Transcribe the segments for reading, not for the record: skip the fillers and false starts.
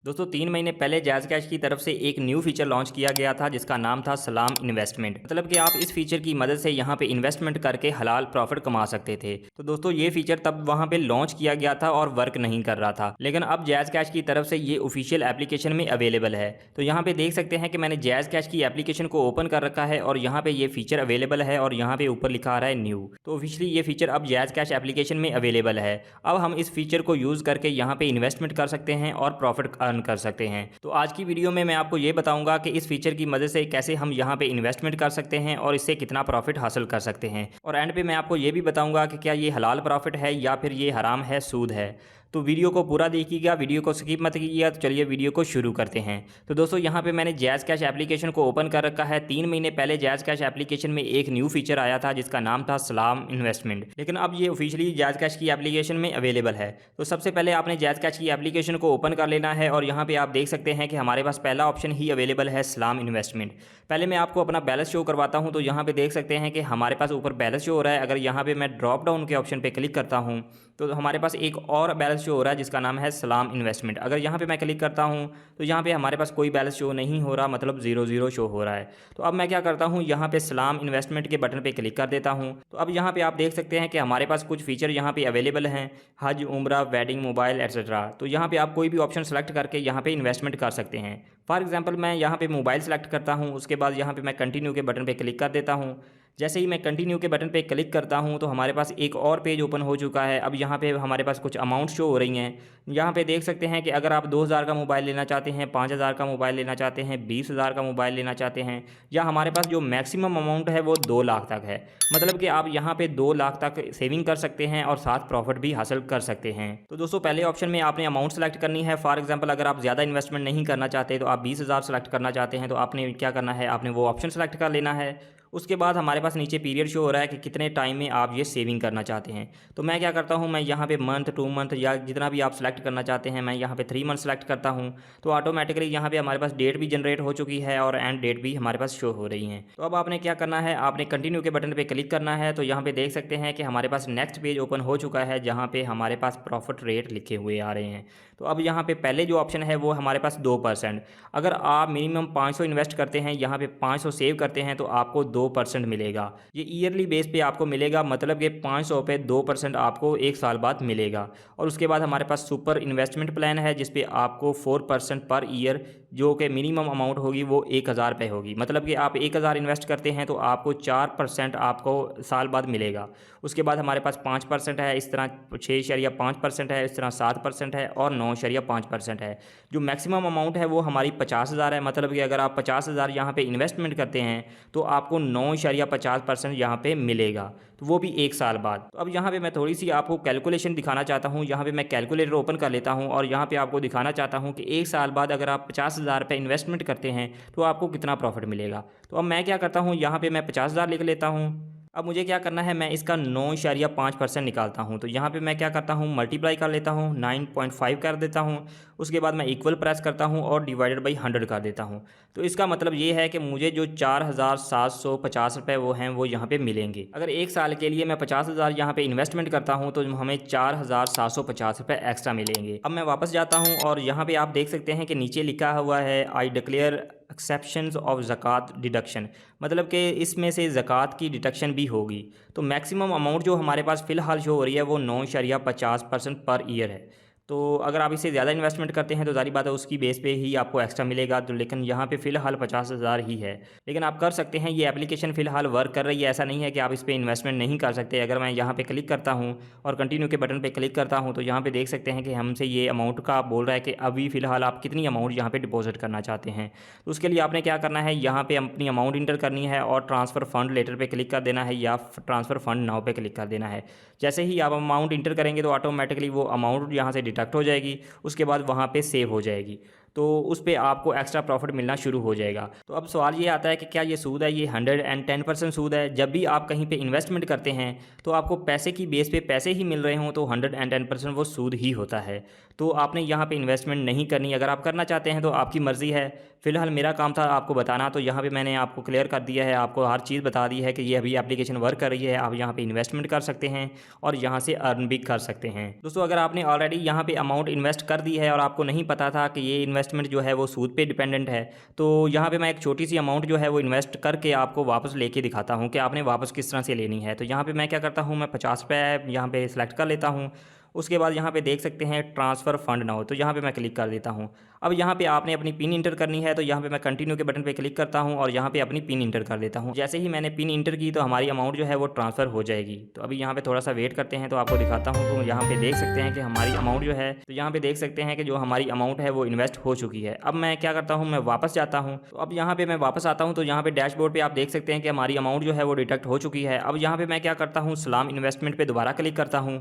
दोस्तों 3 महीने पहले जैज़ कैश की तरफ से एक न्यू फीचर लॉन्च किया गया था जिसका नाम था सलाम इन्वेस्टमेंट। मतलब कि आप इस फीचर की मदद से यहाँ पे इन्वेस्टमेंट करके हलाल प्रॉफिट कमा सकते थे। तो दोस्तों ये फीचर तब वहाँ पे लॉन्च किया गया था और वर्क नहीं कर रहा था, लेकिन अब जैज़ कैश की तरफ से ये ऑफिशियल एप्लीकेशन में अवेलेबल है। तो यहाँ पे देख सकते हैं कि मैंने जैज़ कैश की एप्लीकेशन को ओपन कर रखा है और यहाँ पे ये फीचर अवेलेबल है और यहाँ पे ऊपर लिखा आ रहा है न्यू। तो ऑफिशियली ये फीचर अब जैज़ कैश एप्लीकेशन में अवेलेबल है। अब हम इस फीचर को यूज़ करके यहाँ पे इन्वेस्टमेंट कर सकते हैं और प्रॉफिट अर्न कर सकते हैं। तो आज की वीडियो में मैं आपको ये बताऊंगा कि इस फीचर की मदद से कैसे हम यहाँ पे इन्वेस्टमेंट कर सकते हैं और इससे कितना प्रॉफिट हासिल कर सकते हैं। और एंड पे मैं आपको ये भी बताऊंगा कि क्या ये हलाल प्रॉफिट है या फिर ये हराम है, सूद है। तो वीडियो को पूरा देखिएगा, वीडियो को स्किप मत कीजिएगा। तो चलिए वीडियो को शुरू करते हैं। तो दोस्तों यहाँ पे मैंने जैज़ कैश एप्लीकेशन को ओपन कर रखा है। 3 महीने पहले जैज़ कैश एप्लीकेशन में एक न्यू फीचर आया था जिसका नाम था सलाम इन्वेस्टमेंट, लेकिन अब ये ऑफिशियली जैज़ कैश की एप्लीकेशन में अवेलेबल है। तो सबसे पहले आपने जैज़ कैश की एप्लीकेशन को ओपन कर लेना है और यहाँ पे आप देख सकते हैं कि हमारे पास पहला ऑप्शन ही अवेलेबल है सलाम इन्वेस्टमेंट। पहले मैं आपको अपना बैलेंस शो करवाता हूँ। तो यहाँ पे देख सकते हैं कि हमारे पास ऊपर बैलेंस शो हो रहा है। अगर यहाँ पे मैं ड्रॉप डाउन के ऑप्शन पे क्लिक करता हूँ तो हमारे पास एक और बैलेंस शो हो रहा है जिसका नाम है सलाम इन्वेस्टमेंट। अगर यहाँ पे मैं क्लिक करता हूँ तो यहाँ पे हमारे पास कोई बैलेंस शो नहीं हो रहा, मतलब 0 शो हो रहा है। तो अब मैं क्या करता हूँ, यहाँ पे सलाम इन्वेस्टमेंट के बटन पे क्लिक कर देता हूँ। तो अब यहाँ पे आप देख सकते हैं कि हमारे पास कुछ फीचर यहाँ पे अवेलेबल हैं, हज, उम्रा, वेडिंग, मोबाइल एक्सेट्रा। तो यहाँ पे आप कोई भी ऑप्शन सेलेक्ट करके यहाँ पे इन्वेस्टमेंट कर सकते हैं। फॉर एग्जाम्पल मैं यहाँ पे मोबाइल सेलेक्ट करता हूँ, उसके बाद यहाँ पे मैं कंटिन्यू के बटन पे क्लिक कर देता हूँ। जैसे ही मैं कंटिन्यू के बटन पे क्लिक करता हूँ तो हमारे पास एक और पेज ओपन हो चुका है। अब यहाँ पे हमारे पास कुछ अमाउंट शो हो रही हैं। यहाँ पे देख सकते हैं कि अगर आप 2000 का मोबाइल लेना चाहते हैं, 5000 का मोबाइल लेना चाहते हैं, 20,000 का मोबाइल लेना चाहते हैं, या हमारे पास जो मैक्सिमम अमाउंट है वो 2 लाख तक है। मतलब कि आप यहाँ पे 2 लाख तक सेविंग कर सकते हैं और साथ प्रॉफिट भी हासिल कर सकते हैं। तो दोस्तों पहले ऑप्शन में आपने अमाउंट सेलेक्ट करनी है। फॉर एग्जाम्पल अगर आप ज़्यादा इन्वेस्टमेंट नहीं करना चाहते तो आप 20,000 सेलेक्ट करना चाहते हैं तो आपने क्या करना है, आपने वो ऑप्शन सेलेक्ट कर लेना है। उसके बाद हमारे पास नीचे पीरियड शो हो रहा है कि कितने टाइम में आप ये सेविंग करना चाहते हैं। तो मैं क्या करता हूँ, मैं यहाँ पे मंथ, 2 मंथ या जितना भी आप सेलेक्ट करना चाहते हैं, मैं यहाँ पे 3 मंथ सेलेक्ट करता हूँ। तो ऑटोमेटिकली यहाँ पे हमारे पास डेट भी जनरेट हो चुकी है और एंड डेट भी हमारे पास शो हो रही है। तो अब आपने क्या करना है, आपने कंटिन्यू के बटन पर क्लिक करना है। तो यहाँ पे देख सकते हैं कि हमारे पास नेक्स्ट पेज ओपन हो चुका है जहाँ पे हमारे पास प्रॉफिट रेट लिखे हुए आ रहे हैं। तो अब यहाँ पे पहले जो ऑप्शन है वो हमारे पास 2%। अगर आप मिनिमम 500 इन्वेस्ट करते हैं, यहाँ पे 500 सेव करते हैं तो आपको 2% मिलेगा। ये ईयरली बेस पे आपको मिलेगा, मतलब कि 500 पे 2% आपको 1 साल बाद मिलेगा। और उसके बाद हमारे पास सुपर इन्वेस्टमेंट प्लान है जिसपे आपको 4% पर ईयर, जो कि मिनिमम अमाउंट होगी वो 1000 रुपये होगी। मतलब कि आप 1000 इन्वेस्ट करते हैं तो आपको 4% आपको साल बाद मिलेगा। उसके बाद हमारे पास 5% है, इस तरह 6.5% है, इस तरह 7% है और 9.5% है। जो मैक्सिमम अमाउंट है वो हमारी 50,000 है। मतलब कि अगर आप 50,000 यहाँ पे इन्वेस्टमेंट करते हैं तो आपको 9.50% यहाँ पे मिलेगा, तो वो भी 1 साल बाद। तो अब यहाँ पे मैं थोड़ी सी आपको कैलकुलेशन दिखाना चाहता हूँ। यहाँ पे मैं कैलकुलेटर ओपन कर लेता हूँ और यहाँ पे आपको दिखाना चाहता हूँ कि 1 साल बाद अगर आप 50,000 रुपये इन्वेस्टमेंट करते हैं तो आपको कितना प्रॉफिट मिलेगा। तो अब मैं क्या करता हूँ, यहाँ पे मैं 50,000 लिख लेता हूँ। अब मुझे क्या करना है, मैं इसका 9.5% निकालता हूँ। तो यहाँ पे मैं क्या करता हूँ, मल्टीप्लाई कर लेता हूँ, 9.5 कर देता हूँ। उसके बाद मैं इक्वल प्रेस करता हूँ और डिवाइडेड बाई 100 कर देता हूँ। तो इसका मतलब ये है कि मुझे जो 4,750 रुपये वो हैं वो यहाँ पे मिलेंगे। अगर 1 साल के लिए मैं 50,000 यहाँ पे इन्वेस्टमेंट करता हूँ तो हमें 4,750 रुपये एक्स्ट्रा मिलेंगे। अब मैं वापस जाता हूँ और यहाँ पे आप देख सकते हैं कि नीचे लिखा हुआ है आई डिक्लेयर एक्सेप्शंस ऑफ ज़कात डिडक्शन, मतलब कि इसमें से ज़कात की डिडक्शन भी होगी। तो मैक्सिमम अमाउंट जो हमारे पास फ़िलहाल शो हो रही है वो 9.50% पर ईयर है। तो अगर आप इसे ज़्यादा इन्वेस्टमेंट करते हैं तो ज़ाहिर बात है उसकी बेस पे ही आपको एक्स्ट्रा मिलेगा। तो लेकिन यहाँ पे फ़िलहाल 50,000 ही है, लेकिन आप कर सकते हैं। ये एप्लीकेशन फ़िलहाल वर्क कर रही है, ऐसा नहीं है कि आप इस पर इन्वेस्टमेंट नहीं कर सकते। अगर मैं यहाँ पे क्लिक करता हूँ और कंटिन्यू के बटन पे क्लिक करता हूँ तो यहाँ पे देख सकते हैं कि हमसे ये अमाउंट का बोल रहा है कि अभी फ़िलहाल आप कितनी अमाउंट यहाँ पे डिपॉजिट करना चाहते हैं। तो उसके लिए आपने क्या करना है, यहाँ पे अपनी अमाउंट इंटर करनी है और ट्रांसफ़र फ़ंड लेटर पे क्लिक कर देना है या ट्रांसफ़र फ़ंड नाउ पे क्लिक कर देना है। जैसे ही आप अमाउंट इंटर करेंगे तो ऑटोमेटिकली वो अमाउंट यहाँ से डिडक्ट हो जाएगी, उसके बाद वहाँ पे सेव हो जाएगी। तो उस पे आपको एक्स्ट्रा प्रॉफिट मिलना शुरू हो जाएगा। तो अब सवाल ये आता है कि क्या ये सूद है, ये 110% सूद है। जब भी आप कहीं पे इन्वेस्टमेंट करते हैं तो आपको पैसे की बेस पे पैसे ही मिल रहे हों तो 110% वो सूद ही होता है। तो आपने यहाँ पे इन्वेस्टमेंट नहीं करनी। अगर आप करना चाहते हैं तो आपकी मर्ज़ी है। फ़िलहाल मेरा काम था आपको बताना, तो यहाँ पे मैंने आपको क्लियर कर दिया है, आपको हर चीज़ बता दी है कि ये अभी एप्लीकेशन वर्क कर रही है। आप यहाँ पे इन्वेस्टमेंट कर सकते हैं और यहाँ से अर्न भी कर सकते हैं। दोस्तों, अगर आपने ऑलरेडी यहाँ पे अमाउंट इन्वेस्ट कर दी है और आपको नहीं पता था कि ये इन्वेस्टमेंट जो है वो सूद पे डिपेंडेंट है, तो यहाँ पे मैं एक छोटी सी अमाउंट जो है वो इन्वेस्ट करके आपको वापस लेके दिखाता हूँ कि आपने वापस किस तरह से लेनी है। तो यहाँ पे मैं क्या करता हूँ, मैं 50 रुपये यहाँ पे सिलेक्ट कर लेता हूँ। उसके बाद यहाँ पे देख सकते हैं ट्रांसफ़र फंड नाउ, तो यहाँ पे मैं क्लिक कर देता हूँ। अब यहाँ पे आपने अपनी पिन इंटर करनी है, तो यहाँ पे मैं कंटिन्यू के बटन पे क्लिक करता हूँ और यहाँ पे अपनी पिन इंटर कर देता हूँ। जैसे ही मैंने पिन इंटर की तो हमारी अमाउंट जो है वो ट्रांसफ़र हो जाएगी। तो अभी यहाँ पे थोड़ा सा वेट करते हैं तो आपको दिखाता हूँ। तो यहाँ पे देख सकते हैं कि हमारी अमाउंट जो है, तो यहाँ पे देख सकते हैं कि जो हमारी अमाउंट है वो इन्वेस्ट हो चुकी है। अब मैं क्या करता हूँ, मैं वापस जाता हूँ। तो अब यहाँ पे मैं वापस आता हूँ तो यहाँ पे डैशबोर्ड पे आप देख सकते हैं कि हमारी अमाउंट जो है वो डिटेक्ट हो चुकी है। अब यहाँ पे मैं क्या करता हूँ, सलाम इन्वेस्टमेंट पे दोबारा क्लिक करता हूँ।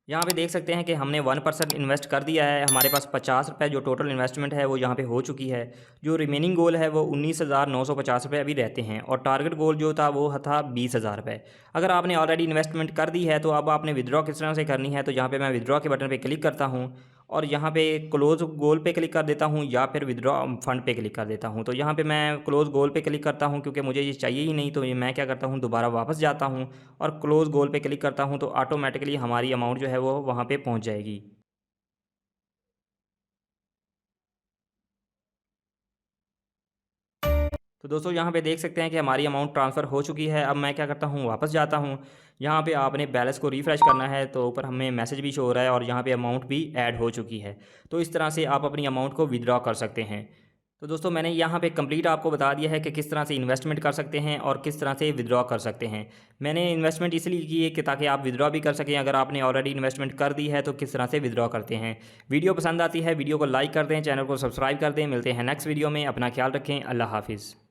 यहाँ पे देख सकते हैं कि हमने 1% इन्वेस्ट कर दिया है। हमारे पास 50 रुपये जो टोटल इन्वेस्टमेंट है वो यहाँ पे हो चुकी है। जो रिमेनिंग गोल है वो 19,950 रुपये अभी रहते हैं और टारगेट गोल जो था वो था 20,000 रुपये। अगर आपने ऑलरेडी इन्वेस्टमेंट कर दी है तो अब आपने विड्रॉ किस तरह से करनी है, तो यहाँ पे मैं विड्रॉ के बटन पे क्लिक करता हूँ और यहाँ पे क्लोज़ गोल पे क्लिक कर देता हूँ या फिर विड्रॉ फंड पे क्लिक कर देता हूँ। तो यहाँ पे मैं क्लोज़ गोल पे क्लिक करता हूँ क्योंकि मुझे ये चाहिए ही नहीं। तो ये मैं क्या करता हूँ, दोबारा वापस जाता हूँ और क्लोज़ गोल पे क्लिक करता हूँ, तो ऑटोमेटिकली हमारी अमाउंट जो है वो वहाँ पे पहुँच जाएगी। तो दोस्तों, यहाँ पे देख सकते हैं कि हमारी अमाउंट ट्रांसफ़र हो चुकी है। अब मैं क्या करता हूँ, वापस जाता हूँ। यहाँ पे आपने बैलेंस को रिफ़्रेश करना है तो ऊपर हमें मैसेज भी शो हो रहा है और यहाँ पे अमाउंट भी ऐड हो चुकी है। तो इस तरह से आप अपनी अमाउंट को विथड्रॉ कर सकते हैं। तो दोस्तों, मैंने यहाँ पे कंप्लीट आपको बता दिया है कि किस तरह से इन्वेस्टमेंट कर सकते हैं और किस तरह से विथड्रॉ कर सकते हैं। मैंने इन्वेस्टमेंट इसलिए की है कि ताकि आप विथड्रॉ भी कर सकें। अगर आपने ऑलरेडी इन्वेस्टमेंट कर दी है तो किस तरह से विथड्रॉ करते हैं। वीडियो पसंद आती है वीडियो को लाइक कर दें, चैनल को सब्सक्राइब कर दें। मिलते हैं नेक्स्ट वीडियो में। अपना ख्याल रखें। अल्लाह हाफिज़।